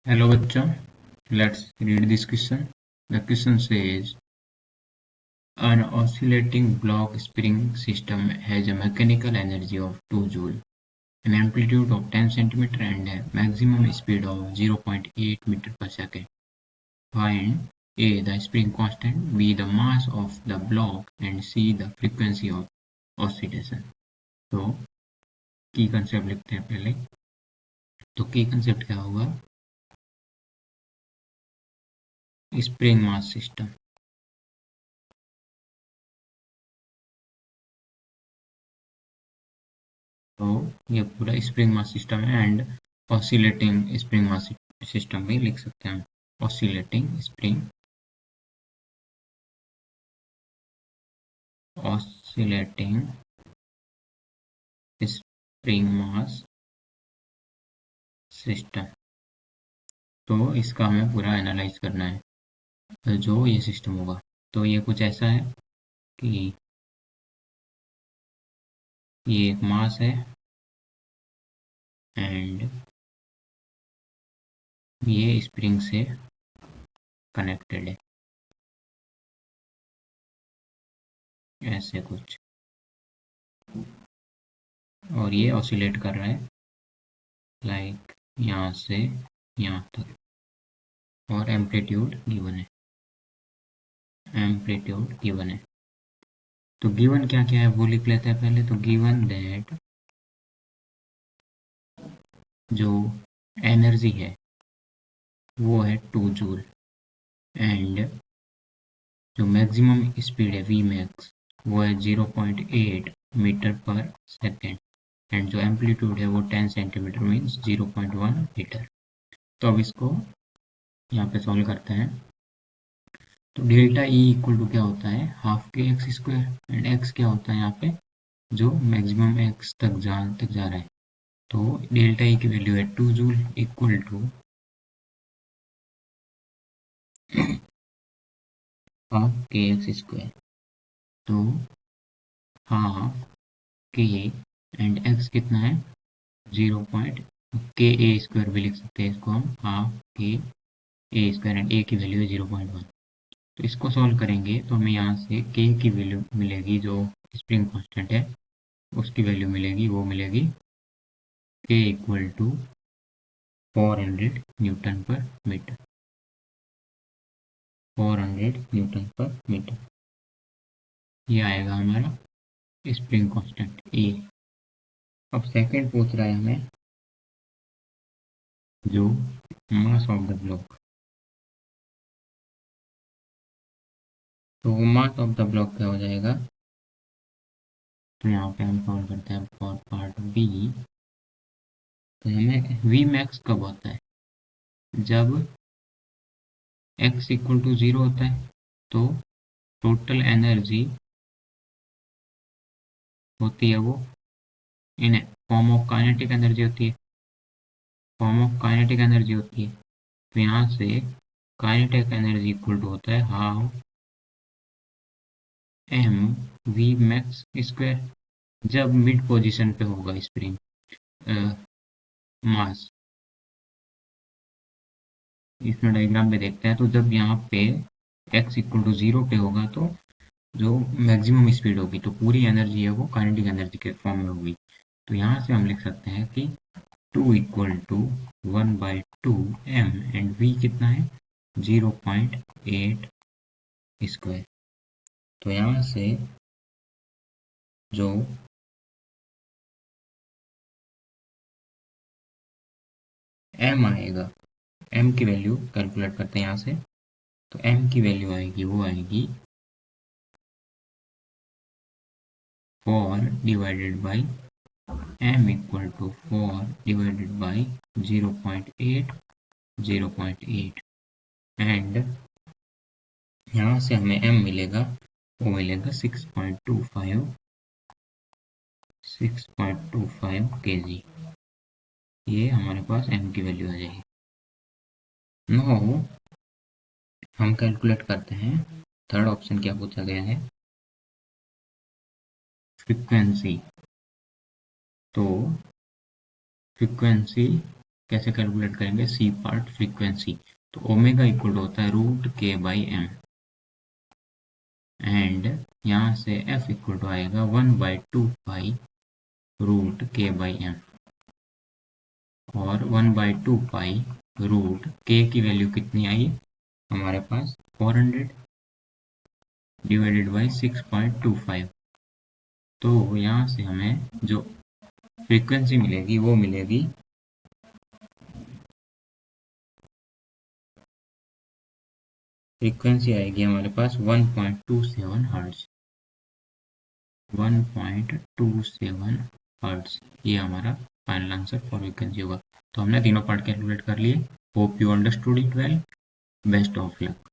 Hello bachcha, let's read this question. The question says an oscillating block spring system has a mechanical energy of 2 joule, an amplitude of 10 cm and a maximum speed of 0.8 meter per second. Find A the spring constant, B the mass of the block and C the frequency of oscillation. तो की concept लिखते हैं पहले। तो की concept क्या होगा? Spring mass system. तो ये पूरा स्प्रिंग मास सिस्टम है and oscillating spring mass system भी लिख सकते हैं। Oscillating spring mass system. तो इसका हमें पूरा एनालाइज करना है। तो जो ये सिस्टम होगा तो ये कुछ ऐसा है कि ये एक मास है एंड ये स्प्रिंग से कनेक्टेड है, ऐसे कुछ, और ये ऑसिलेट कर रहा है लाइक यहाँ से यहाँ तक, और एम्पलीट्यूड गिवन है। एम्पलीट्यूड गिवन है तो गिवन क्या क्या है वो लिख लेते हैं पहले। तो गिवन दैट जो एनर्जी है वो है 2 जूल एंड जो मैक्सिमम स्पीड है वी मैक्स वो है 0.8 मीटर पर सेकेंड एंड जो एम्पलीट्यूड है वो 10 सेंटीमीटर मीन्स 0.1 मीटर। तो अब इसको यहाँ पे सॉल्व करते हैं। तो डेल्टा ई इक्वल टू क्या होता है, हाफ के एक्स स्क्वायर एंड एक्स क्या होता है यहाँ पे जो मैक्सिमम एक्स तक जा रहा है। तो डेल्टा ई की वैल्यू है 2 जूल इक्वल टू हाफ के एक्स स्क्वायर। तो हाफ के एंड एक्स कितना है 0 पॉइंट के ए स्क्वायर भी लिख सकते हैं इसको हम, हाफ के ए स्क्वायर एंड ए की वैल्यू है 0.1। तो इसको सॉल्व करेंगे तो हमें यहाँ से के की वैल्यू मिलेगी, जो स्प्रिंग कांस्टेंट है उसकी वैल्यू मिलेगी, वो मिलेगी के इक्वल टू 400 न्यूटन पर मीटर। 400 न्यूटन पर मीटर ये आएगा हमारा स्प्रिंग कांस्टेंट ए। अब सेकंड पूछ रहा है हमें जो मास ऑफ द ब्लॉक। तो मास ऑफ द ब्लॉक क्या हो जाएगा, तो यहाँ पे हम सॉल्व करते हैं फॉर पार्ट बी। तो हमें वी मैक्स कब होता है, जब x इक्वल टू 0 होता है। तो टोटल एनर्जी होती है वो in form of kinetic energy होती है, फॉर्म ऑफ काइनेटिक एनर्जी होती है। तो यहाँ से काइनेटिक एनर्जी इक्वल टू होता है half m v max square, जब मिड पोजीशन पे होगा स्प्रिंग मास। इसमें डायग्राम पे देखते हैं तो जब यहाँ पे x इक्वल टू 0 पे होगा तो जो मैक्सिमम स्पीड होगी तो पूरी एनर्जी है वो काइनेटिक एनर्जी के फॉर्म में होगी। तो यहाँ से हम लिख सकते हैं कि 2 equal to 1/2 m and v कितना है 0.8 स्क्वायर। तो यहाँ से जो m आएगा, m की वैल्यू कैलकुलेट करते हैं यहाँ से। तो m की वैल्यू आएगी, वो आएगी 4 divided by m equal to 4 divided by 0.8 and यहाँ से हमें m मिलेगा, वो मिलेगा 6.25 kg। ये हमारे पास m की वैल्यू आ जाएगी। नो हम कैलकुलेट करते हैं, थर्ड ऑप्शन क्या पूछा गया है, फ्रीक्वेंसी। तो फ्रीक्वेंसी कैसे कैलकुलेट करेंगे, सी पार्ट फ्रीक्वेंसी, तो ओमेगा इक्वल होता है √k/m एंड यहाँ से f इक्वल टू आएगा 1/2 √k/m और 1/2 √k की वैल्यू कितनी आई हमारे पास 400 डिवाइडेड बाई 6.25। तो यहाँ से हमें जो फ्रीक्वेंसी मिलेगी वो मिलेगी फ्रीक्वेंसी आएगी हमारे पास 1.27 हर्ट्ज। 1.27 हर्ट्ज ये हमारा फाइनल आंसर फॉर फ्रीक्वेंसी होगा। तो हमने तीनों पार्ट कैलकुलेट कर लिए। Hope you understood it well. Best of luck.